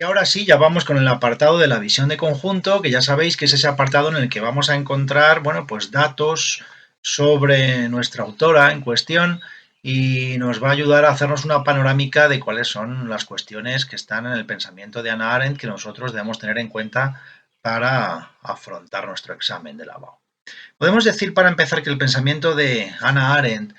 Y ahora sí, ya vamos con el apartado de la visión de conjunto, que ya sabéis que es ese apartado en el que vamos a encontrar, bueno, pues datos sobre nuestra autora en cuestión y nos va a ayudar a hacernos una panorámica de cuáles son las cuestiones que están en el pensamiento de Hannah Arendt que nosotros debemos tener en cuenta para afrontar nuestro examen de lavado. Podemos decir para empezar que el pensamiento de Hannah Arendt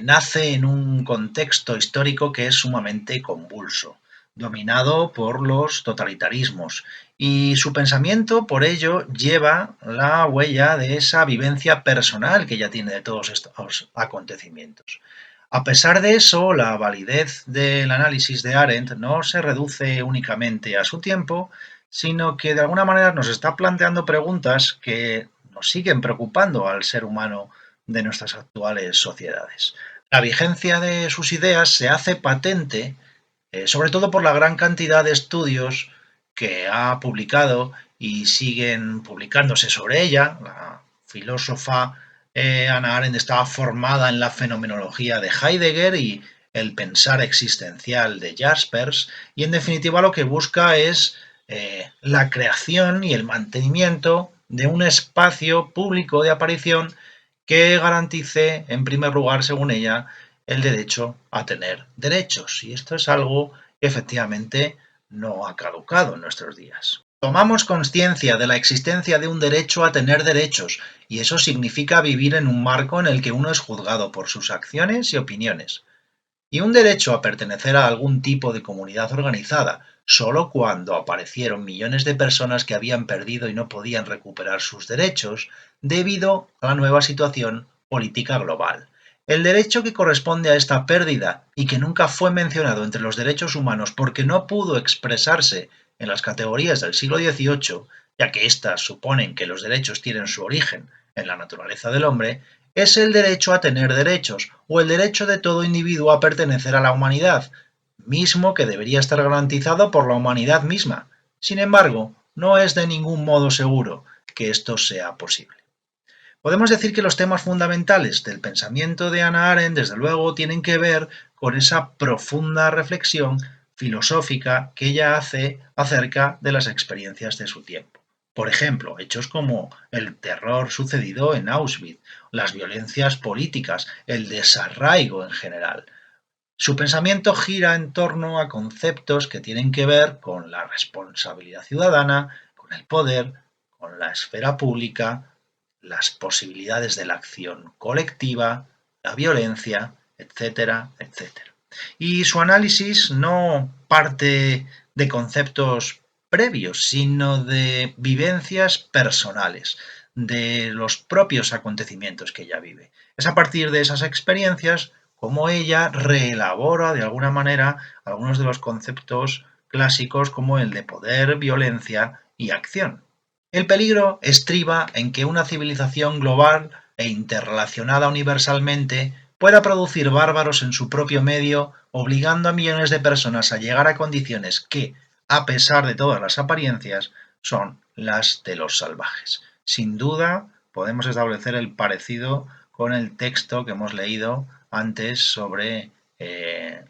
nace en un contexto histórico que es sumamente convulso, dominado por los totalitarismos, y su pensamiento por ello lleva la huella de esa vivencia personal que ella tiene de todos estos acontecimientos. A pesar de eso, la validez del análisis de Arendt no se reduce únicamente a su tiempo, sino que de alguna manera nos está planteando preguntas que nos siguen preocupando al ser humano de nuestras actuales sociedades. La vigencia de sus ideas se hace patente, sobre todo por la gran cantidad de estudios que ha publicado y siguen publicándose sobre ella. La filósofa Hannah Arendt estaba formada en la fenomenología de Heidegger y el pensar existencial de Jaspers, y en definitiva lo que busca es la creación y el mantenimiento de un espacio público de aparición que garantice, en primer lugar, según ella, el derecho a tener derechos. Y esto es algo que efectivamente no ha caducado en nuestros días. Tomamos conciencia de la existencia de un derecho a tener derechos, y eso significa vivir en un marco en el que uno es juzgado por sus acciones y opiniones, y un derecho a pertenecer a algún tipo de comunidad organizada, solo cuando aparecieron millones de personas que habían perdido y no podían recuperar sus derechos debido a la nueva situación política global. El derecho que corresponde a esta pérdida y que nunca fue mencionado entre los derechos humanos porque no pudo expresarse en las categorías del siglo XVIII, ya que éstas suponen que los derechos tienen su origen en la naturaleza del hombre, es el derecho a tener derechos, o el derecho de todo individuo a pertenecer a la humanidad, mismo que debería estar garantizado por la humanidad misma. Sin embargo, no es de ningún modo seguro que esto sea posible. Podemos decir que los temas fundamentales del pensamiento de Hannah Arendt, desde luego, tienen que ver con esa profunda reflexión filosófica que ella hace acerca de las experiencias de su tiempo. Por ejemplo, hechos como el terror sucedido en Auschwitz, las violencias políticas, el desarraigo en general. Su pensamiento gira en torno a conceptos que tienen que ver con la responsabilidad ciudadana, con el poder, con la esfera pública, las posibilidades de la acción colectiva, la violencia, etcétera, etcétera. Y su análisis no parte de conceptos previos, sino de vivencias personales, de los propios acontecimientos que ella vive. Es a partir de esas experiencias como ella reelabora de alguna manera algunos de los conceptos clásicos como el de poder, violencia y acción. El peligro estriba en que una civilización global e interrelacionada universalmente pueda producir bárbaros en su propio medio, obligando a millones de personas a llegar a condiciones que, a pesar de todas las apariencias, son las de los salvajes. Sin duda, podemos establecer el parecido con el texto que hemos leído antes sobre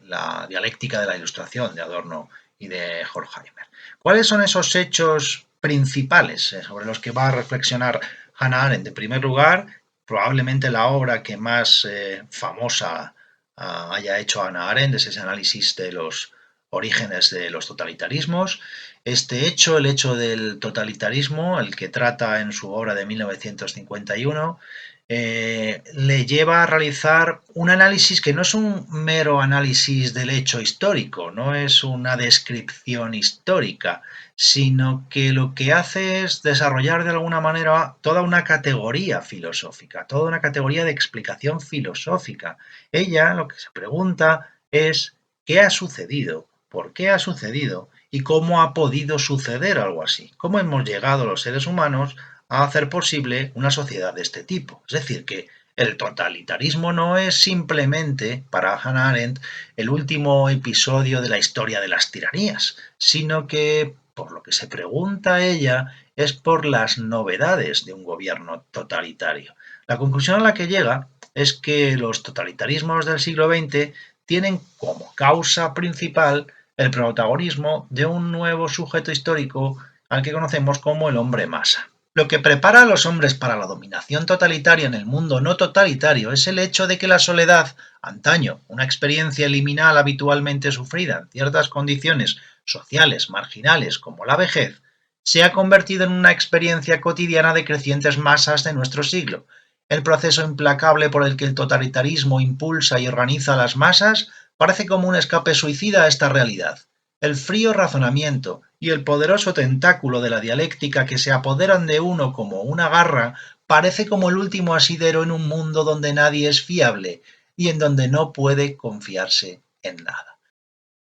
la dialéctica de la ilustración de Adorno y de Horkheimer. ¿Cuáles son esos hechos principales sobre los que va a reflexionar Hannah Arendt? En primer lugar, probablemente la obra que más famosa haya hecho Hannah Arendt es ese análisis de los orígenes de los totalitarismos. Este hecho, el hecho del totalitarismo, el que trata en su obra de 1951, le lleva a realizar un análisis que no es un mero análisis del hecho histórico, no es una descripción histórica, sino que lo que hace es desarrollar de alguna manera toda una categoría filosófica, toda una categoría de explicación filosófica. Ella lo que se pregunta es ¿qué ha sucedido? ¿Por qué ha sucedido? ¿Y cómo ha podido suceder algo así? ¿Cómo hemos llegado los seres humanos a hacer posible una sociedad de este tipo? Es decir, que el totalitarismo no es simplemente, para Hannah Arendt, el último episodio de la historia de las tiranías, sino que, por lo que se pregunta ella, es por las novedades de un gobierno totalitario. La conclusión a la que llega es que los totalitarismos del siglo XX tienen como causa principal el protagonismo de un nuevo sujeto histórico al que conocemos como el hombre masa. Lo que prepara a los hombres para la dominación totalitaria en el mundo no totalitario es el hecho de que la soledad, antaño una experiencia liminal habitualmente sufrida en ciertas condiciones sociales marginales como la vejez, se ha convertido en una experiencia cotidiana de crecientes masas de nuestro siglo. El proceso implacable por el que el totalitarismo impulsa y organiza a las masas parece como un escape suicida a esta realidad. El frío razonamiento y el poderoso tentáculo de la dialéctica que se apoderan de uno como una garra parece como el último asidero en un mundo donde nadie es fiable y en donde no puede confiarse en nada.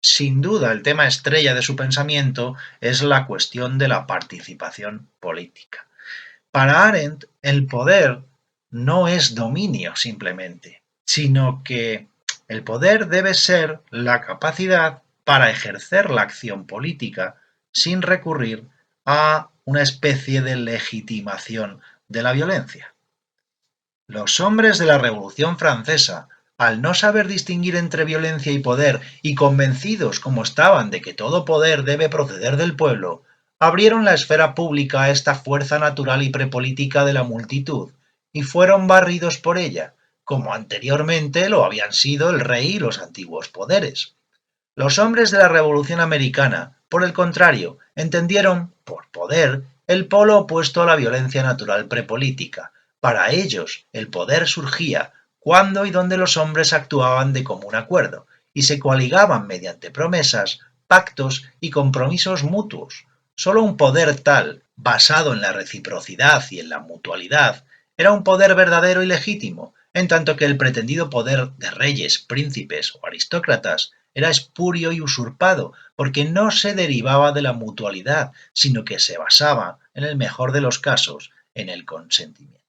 Sin duda, el tema estrella de su pensamiento es la cuestión de la participación política. Para Arendt, el poder no es dominio simplemente, sino que el poder debe ser la capacidad para ejercer la acción política sin recurrir a una especie de legitimación de la violencia. Los hombres de la Revolución Francesa, al no saber distinguir entre violencia y poder, y convencidos como estaban de que todo poder debe proceder del pueblo, abrieron la esfera pública a esta fuerza natural y prepolítica de la multitud, y fueron barridos por ella, como anteriormente lo habían sido el rey y los antiguos poderes. Los hombres de la Revolución Americana, por el contrario, entendieron, por poder, el polo opuesto a la violencia natural prepolítica. Para ellos, el poder surgía cuando y donde los hombres actuaban de común acuerdo y se coaligaban mediante promesas, pactos y compromisos mutuos. Solo un poder tal, basado en la reciprocidad y en la mutualidad, era un poder verdadero y legítimo, en tanto que el pretendido poder de reyes, príncipes o aristócratas era espurio y usurpado, porque no se derivaba de la mutualidad, sino que se basaba, en el mejor de los casos, en el consentimiento.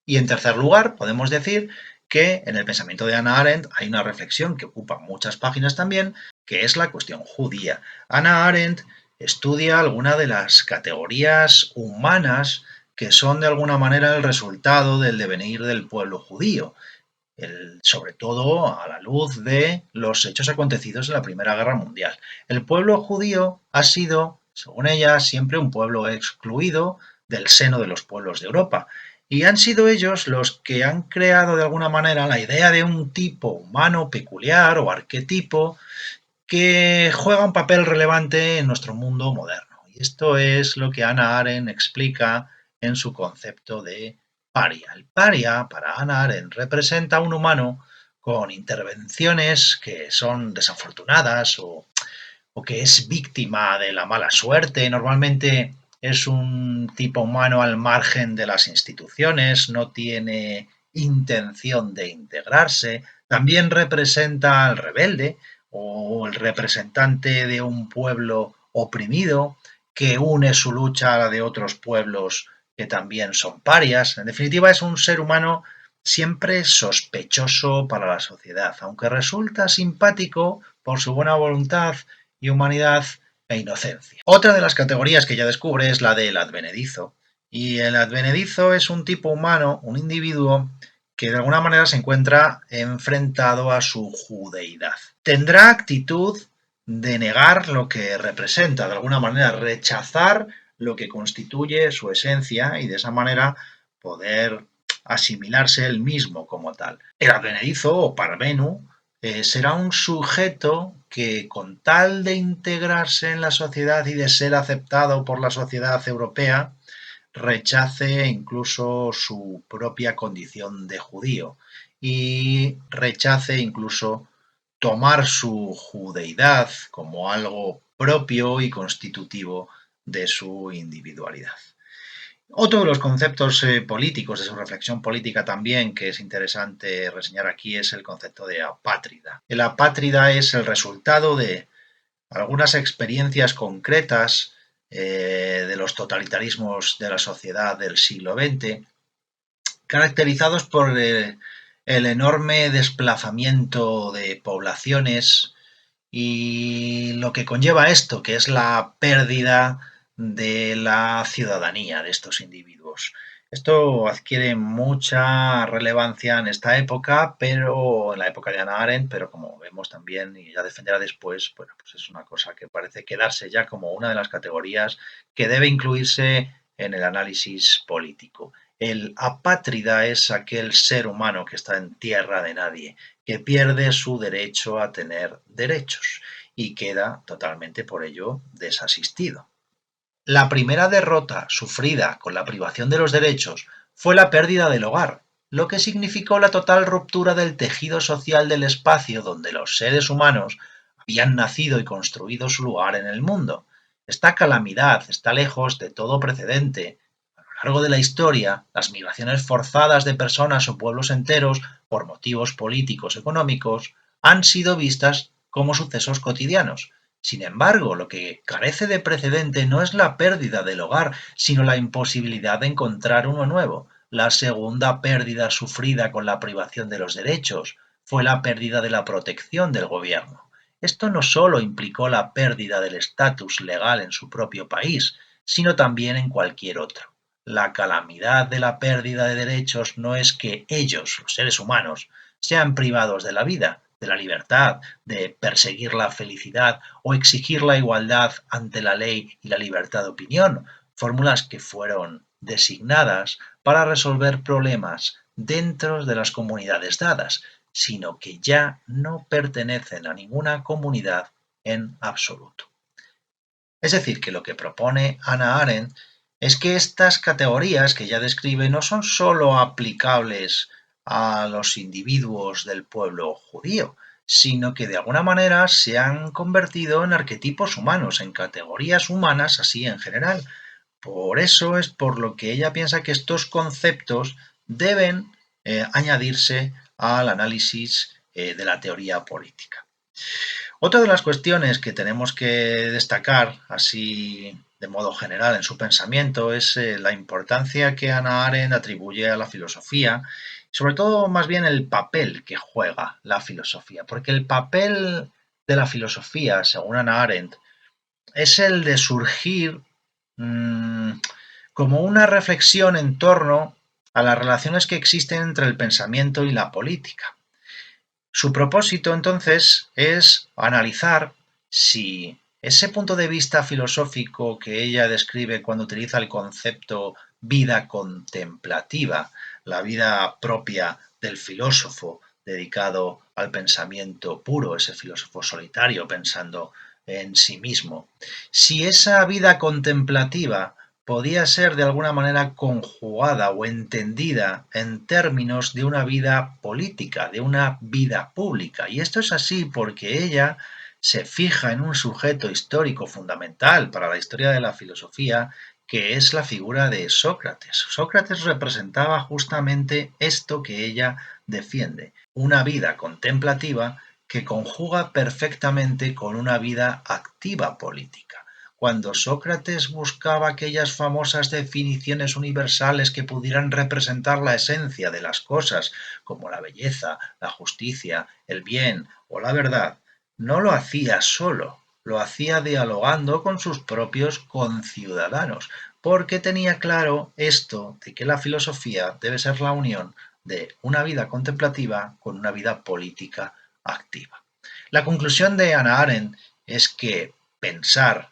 Y en tercer lugar, podemos decir que en el pensamiento de Hannah Arendt hay una reflexión que ocupa muchas páginas también, que es la cuestión judía. Hannah Arendt estudia algunas de las categorías humanas que son de alguna manera el resultado del devenir del pueblo judío, sobre todo a la luz de los hechos acontecidos en la Primera Guerra Mundial. El pueblo judío ha sido, según ella, siempre un pueblo excluido del seno de los pueblos de Europa. Y han sido ellos los que han creado de alguna manera la idea de un tipo humano peculiar o arquetipo que juega un papel relevante en nuestro mundo moderno. Y esto es lo que Hannah Arendt explica en su concepto de paria. El paria, para Hannah Arendt, representa a un humano con intervenciones que son desafortunadas o que es víctima de la mala suerte. Normalmente es un tipo humano al margen de las instituciones, no tiene intención de integrarse. También representa al rebelde o el representante de un pueblo oprimido que une su lucha a la de otros pueblos que también son parias. En definitiva, es un ser humano siempre sospechoso para la sociedad, aunque resulta simpático por su buena voluntad y humanidad e inocencia. Otra de las categorías que ya descubre es la del advenedizo. Y el advenedizo es un tipo humano, un individuo que de alguna manera se encuentra enfrentado a su judeidad. Tendrá actitud de negar lo que representa, de alguna manera rechazar lo que constituye su esencia y de esa manera poder asimilarse él mismo como tal. El advenedizo o parvenu será un sujeto que con tal de integrarse en la sociedad y de ser aceptado por la sociedad europea, rechace incluso su propia condición de judío y rechace incluso tomar su judeidad como algo propio y constitutivo de su individualidad. Otro de los conceptos políticos de su reflexión política también que es interesante reseñar aquí es el concepto de apátrida. El apátrida es el resultado de algunas experiencias concretas de los totalitarismos de la sociedad del siglo XX, caracterizados por el enorme desplazamiento de poblaciones y lo que conlleva esto, que es la pérdida de la ciudadanía de estos individuos. Esto adquiere mucha relevancia en esta época, pero en la época de Hannah Arendt, pero como vemos también y ya defenderá después, bueno, pues es una cosa que parece quedarse ya como una de las categorías que debe incluirse en el análisis político. El apátrida es aquel ser humano que está en tierra de nadie, que pierde su derecho a tener derechos y queda totalmente por ello desasistido. La primera derrota sufrida con la privación de los derechos fue la pérdida del hogar, lo que significó la total ruptura del tejido social del espacio donde los seres humanos habían nacido y construido su lugar en el mundo. Esta calamidad está lejos de todo precedente. A lo largo de la historia, las migraciones forzadas de personas o pueblos enteros, por motivos políticos económicos, han sido vistas como sucesos cotidianos. Sin embargo, lo que carece de precedente no es la pérdida del hogar, sino la imposibilidad de encontrar uno nuevo. La segunda pérdida sufrida con la privación de los derechos fue la pérdida de la protección del gobierno. Esto no solo implicó la pérdida del estatus legal en su propio país, sino también en cualquier otro. La calamidad de la pérdida de derechos no es que ellos, los seres humanos, sean privados de la vida, de la libertad, de perseguir la felicidad o exigir la igualdad ante la ley y la libertad de opinión, fórmulas que fueron designadas para resolver problemas dentro de las comunidades dadas, sino que ya no pertenecen a ninguna comunidad en absoluto. Es decir, que lo que propone Hannah Arendt es que estas categorías que ella describe no son sólo aplicables a los individuos del pueblo judío, sino que de alguna manera se han convertido en arquetipos humanos, en categorías humanas así en general. Por eso es por lo que ella piensa que estos conceptos deben añadirse al análisis de la teoría política. Otra de las cuestiones que tenemos que destacar, así de modo general en su pensamiento, es la importancia que Hannah Arendt atribuye a la filosofía, sobre todo más bien el papel que juega la filosofía, porque el papel de la filosofía, según Hannah Arendt, es el de surgir mmm, como una reflexión en torno a las relaciones que existen entre el pensamiento y la política. Su propósito, entonces, es analizar si ese punto de vista filosófico que ella describe cuando utiliza el concepto vida contemplativa, la vida propia del filósofo dedicado al pensamiento puro, ese filósofo solitario pensando en sí mismo, si esa vida contemplativa podía ser de alguna manera conjugada o entendida en términos de una vida política, de una vida pública. Y esto es así porque ella se fija en un sujeto histórico fundamental para la historia de la filosofía, que es la figura de Sócrates. Sócrates representaba justamente esto que ella defiende, una vida contemplativa que conjuga perfectamente con una vida activa política. Cuando Sócrates buscaba aquellas famosas definiciones universales que pudieran representar la esencia de las cosas, como la belleza, la justicia, el bien o la verdad, no lo hacía solo, lo hacía dialogando con sus propios conciudadanos, porque tenía claro esto de que la filosofía debe ser la unión de una vida contemplativa con una vida política activa. La conclusión de Hannah Arendt es que pensar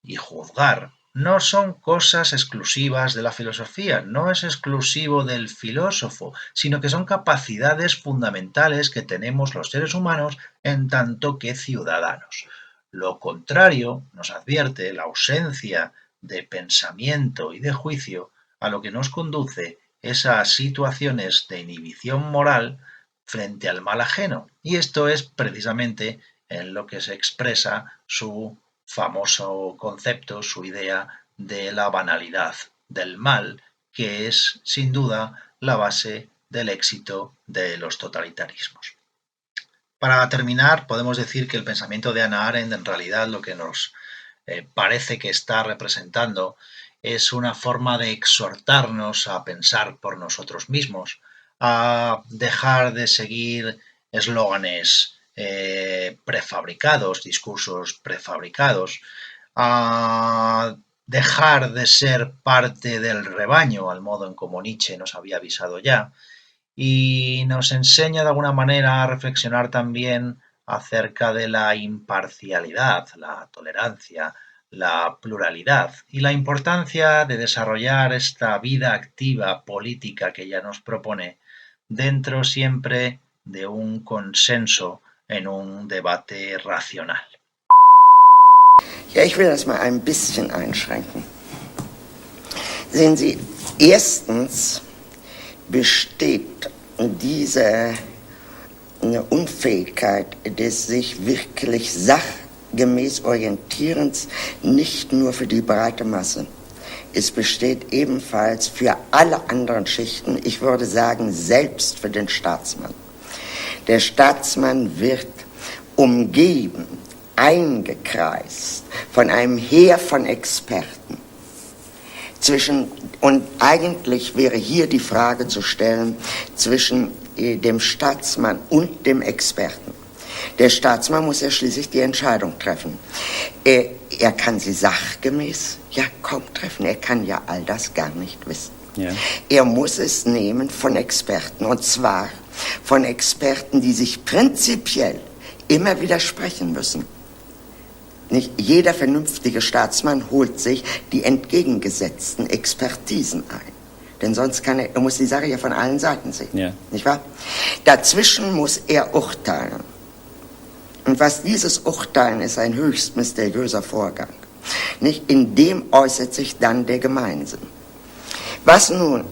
y juzgar no son cosas exclusivas de la filosofía, no es exclusivo del filósofo, sino que son capacidades fundamentales que tenemos los seres humanos en tanto que ciudadanos. Lo contrario, nos advierte la ausencia de pensamiento y de juicio, a lo que nos conduce es a situaciones de inhibición moral frente al mal ajeno. Y esto es precisamente en lo que se expresa su famoso concepto, su idea de la banalidad del mal, que es sin duda la base del éxito de los totalitarismos. Para terminar, podemos decir que el pensamiento de Hannah Arendt en realidad lo que nos parece que está representando es una forma de exhortarnos a pensar por nosotros mismos, a dejar de seguir eslóganes prefabricados, discursos prefabricados, a dejar de ser parte del rebaño, al modo en como Nietzsche nos había avisado ya, y nos enseña de alguna manera a reflexionar también acerca de la imparcialidad, la tolerancia, la pluralidad y la importancia de desarrollar esta vida activa política que ella nos propone dentro siempre de un consenso en un debate racional. Ja, ich will das mal ein bisschen einschränken. Sehen Sie, erstens besteht diese Unfähigkeit des sich wirklich sachgemäß Orientierens nicht nur für die breite Masse. Es besteht ebenfalls für alle anderen Schichten, ich würde sagen, selbst für den Staatsmann. Der Staatsmann wird umgeben, eingekreist von einem Heer von Experten. Und eigentlich wäre hier die Frage zu stellen zwischen dem Staatsmann und dem Experten. Der Staatsmann muss ja schließlich die Entscheidung treffen. Er kann sie sachgemäß ja kaum treffen. Er kann ja all das gar nicht wissen. Ja. Er muss es nehmen von Experten, und zwar von Experten, die sich prinzipiell immer widersprechen müssen. Nicht jeder vernünftige Staatsmann holt sich die entgegengesetzten Expertisen ein. Denn sonst er muss die Sache ja von allen Seiten sehen. Ja. Nicht wahr? Dazwischen muss er urteilen. Und was dieses Urteilen ist, ein höchst mysteriöser Vorgang. Nicht? In dem äußert sich dann der Gemeinsinn. Was nun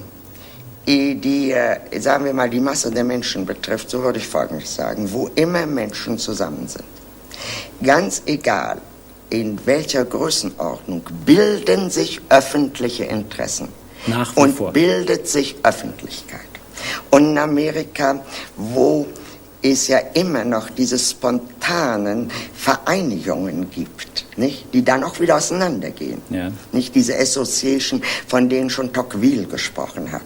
sagen wir mal, die Masse der Menschen betrifft, so würde ich Folgendes sagen: Wo immer Menschen zusammen sind, ganz egal in welcher Größenordnung, bilden sich öffentliche Interessen. Nach wie vor. Und bildet sich Öffentlichkeit. Und in Amerika, wo es ja immer noch diese spontanen Vereinigungen gibt, nicht? Die dann auch wieder auseinandergehen. Ja. Nicht diese Association, von denen schon Tocqueville gesprochen hat.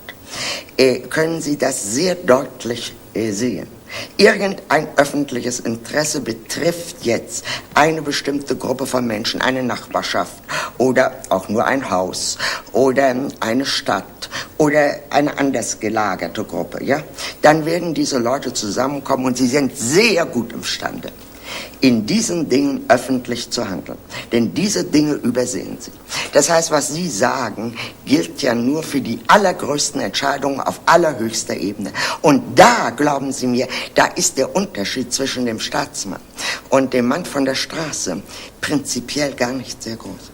Können Sie das sehr deutlich sehen. Irgendein öffentliches Interesse betrifft jetzt eine bestimmte Gruppe von Menschen, eine Nachbarschaft oder auch nur ein Haus oder eine Stadt oder eine anders gelagerte Gruppe, ja? Dann werden diese Leute zusammenkommen und sie sind sehr gut imstande, in diesen Dingen öffentlich zu handeln. Denn diese Dinge übersehen sie. Das heißt, was Sie sagen, gilt ja nur für die allergrößten Entscheidungen auf allerhöchster Ebene. Und da, glauben Sie mir, da ist der Unterschied zwischen dem Staatsmann und dem Mann von der Straße prinzipiell gar nicht sehr groß.